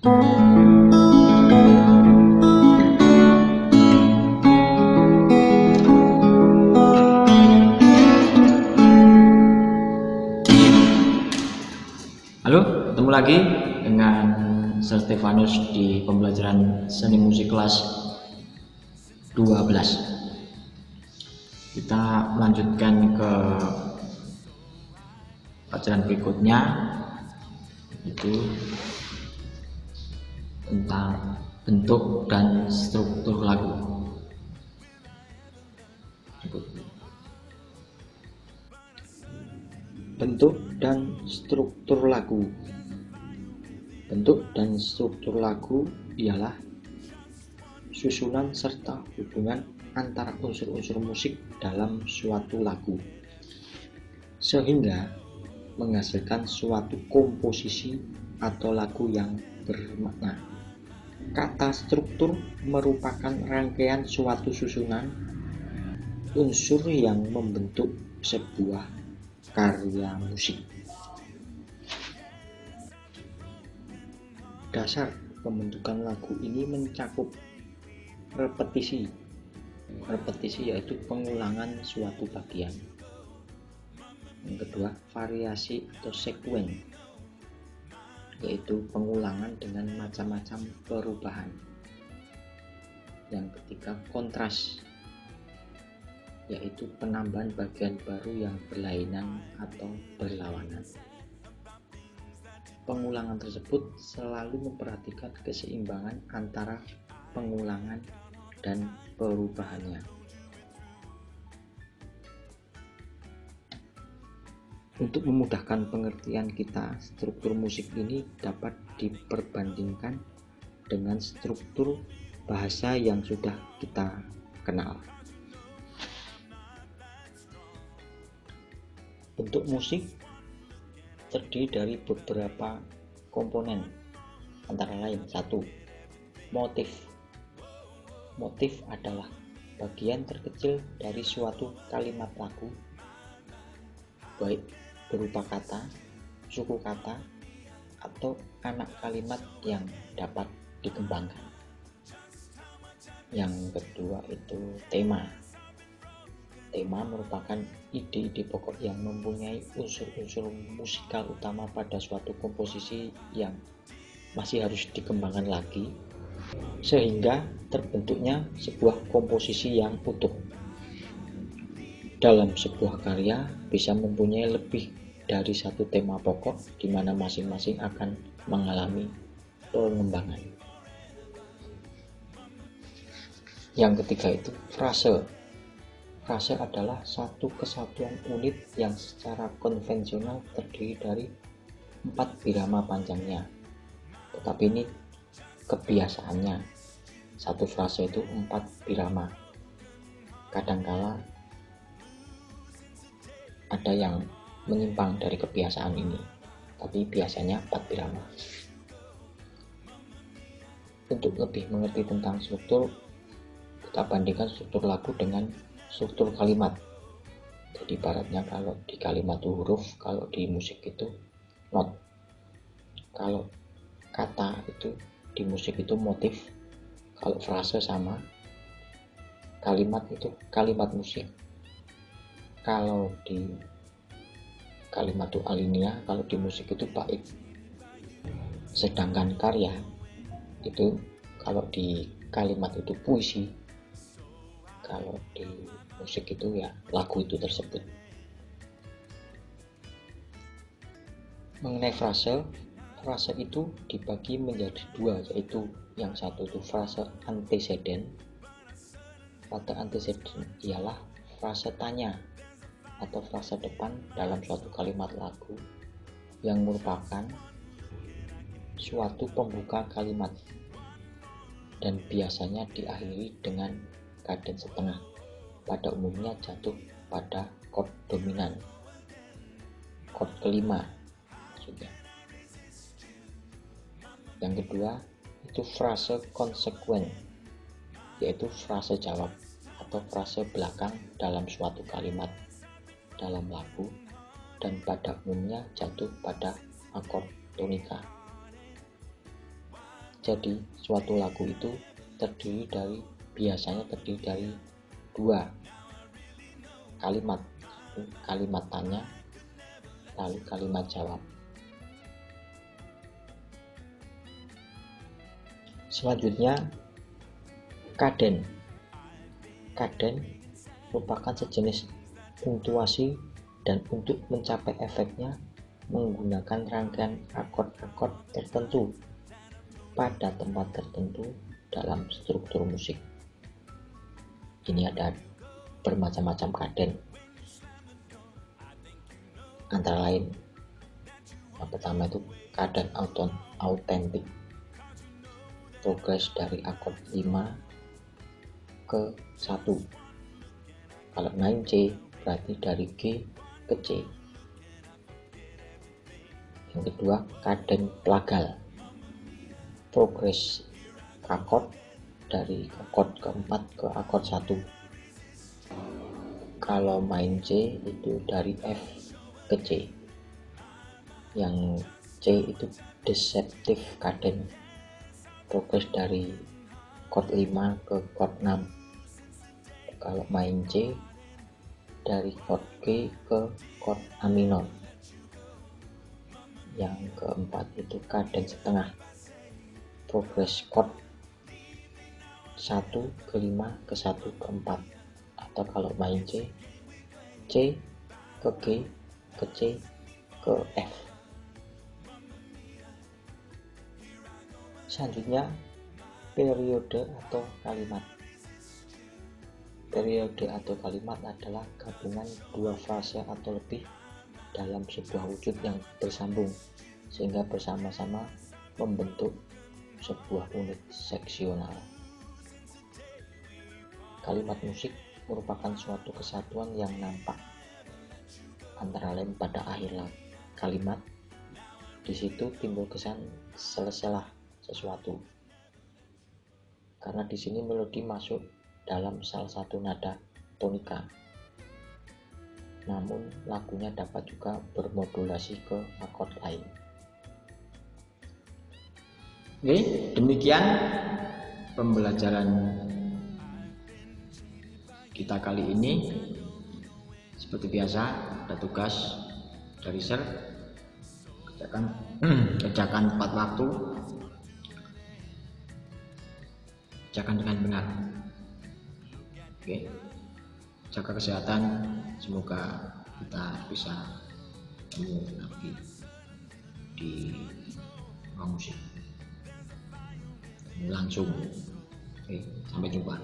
Halo, ketemu lagi dengan Sir Stefanus di pembelajaran seni musik kelas 12. Kita melanjutkan ke pelajaran berikutnya, itu tentang bentuk dan struktur lagu. Bentuk dan struktur lagu. Bentuk dan struktur lagu ialah susunan serta hubungan antara unsur-unsur musik dalam suatu lagu, sehingga menghasilkan suatu komposisi atau lagu yang bermakna. Kata struktur merupakan rangkaian suatu susunan unsur yang membentuk sebuah karya musik. Dasar pembentukan lagu ini mencakup repetisi. Repetisi yaitu pengulangan suatu bagian. Yang kedua, variasi atau sekuen, yaitu pengulangan dengan macam-macam perubahan. Yang ketiga, kontras, yaitu penambahan bagian baru yang berlainan atau berlawanan. Pengulangan tersebut selalu memperhatikan keseimbangan antara pengulangan dan perubahannya. Untuk memudahkan pengertian kita, struktur musik ini dapat diperbandingkan dengan struktur bahasa yang sudah kita kenal. Bentuk musik terdiri dari beberapa komponen, antara lain: 1. Motif. Motif adalah bagian terkecil dari suatu kalimat lagu, baik berupa kata, suku kata, atau anak kalimat yang dapat dikembangkan. Yang kedua itu tema. Tema merupakan ide-ide pokok yang mempunyai unsur-unsur musikal utama pada suatu komposisi yang masih harus dikembangkan lagi, sehingga terbentuknya sebuah komposisi yang utuh. Dalam sebuah karya bisa mempunyai lebih dari satu tema pokok, di mana masing-masing akan mengalami pengembangan. Yang ketiga itu frase. Frase adalah satu kesatuan unit yang secara konvensional terdiri dari 4 birama panjangnya. Tetapi ini kebiasaannya. Satu frase itu 4 birama. Kadangkala ada yang menyimpang dari kebiasaan ini, tapi biasanya 4 birama. Untuk lebih mengerti tentang struktur, kita bandingkan struktur lagu dengan struktur kalimat. Jadi ibaratnya kalau di kalimat itu huruf, kalau di musik itu not. Kalau kata itu di musik itu motif, kalau frase sama, kalimat itu kalimat musik. Kalau di kalimat itu alinea, kalau di musik itu bait. Sedangkan karya itu kalau di kalimat itu puisi, kalau di musik itu ya lagu itu tersebut. Mengenai frase itu dibagi menjadi 2, yaitu yang satu itu frase anteseden. Frase anteseden ialah frase tanya atau frase depan dalam suatu kalimat lagu yang merupakan suatu pembuka kalimat dan biasanya diakhiri dengan kadens setengah, pada umumnya jatuh pada chord dominan, chord kelima maksudnya. Yang kedua itu frase konsekuen, yaitu frase jawab atau frase belakang dalam suatu kalimat dalam lagu dan pada umumnya jatuh pada akord tonika. Jadi suatu lagu itu biasanya terdiri dari dua kalimat, kalimat tanya lalu kalimat jawab. Selanjutnya kaden. Kaden merupakan sejenis punktuasi dan untuk mencapai efeknya menggunakan rangkaian akord-akord tertentu pada tempat tertentu dalam struktur musik. Ini ada bermacam-macam kaden, antara lain yang pertama itu kaden autentik, progres dari akord 5 ke 1. Kalau main C berarti dari G ke C. Yang kedua kaden plagal, progres akord dari akord keempat ke akord 1. Kalau main C itu dari F ke C. Yang C itu deceptive kaden, progres dari chord 5 ke chord 6. Kalau main C dari chord G ke chord A minor. Yang keempat itu kaden setengah, progres chord 1 ke 5 ke 1 ke 4. Atau kalau main C ke G ke C ke F. Selanjutnya periode atau kalimat. Periode atau kalimat adalah gabungan dua frase atau lebih dalam sebuah wujud yang bersambung sehingga bersama-sama membentuk sebuah unit seksional. Kalimat musik merupakan suatu kesatuan yang nampak antara lain pada akhir kalimat. Di situ timbul kesan selesailah sesuatu, karena di sini melodi masuk dalam salah satu nada tonika. Namun lagunya dapat juga bermodulasi ke akord lain. Oke, demikian pembelajaran kita kali ini. Seperti biasa ada tugas dari Sir, kerjakan tepat waktu, kerjakan dengan benar. Oke, jaga kesehatan, semoga kita bisa ketemu lagi di ruang musik langsung. Oke, sampai jumpa.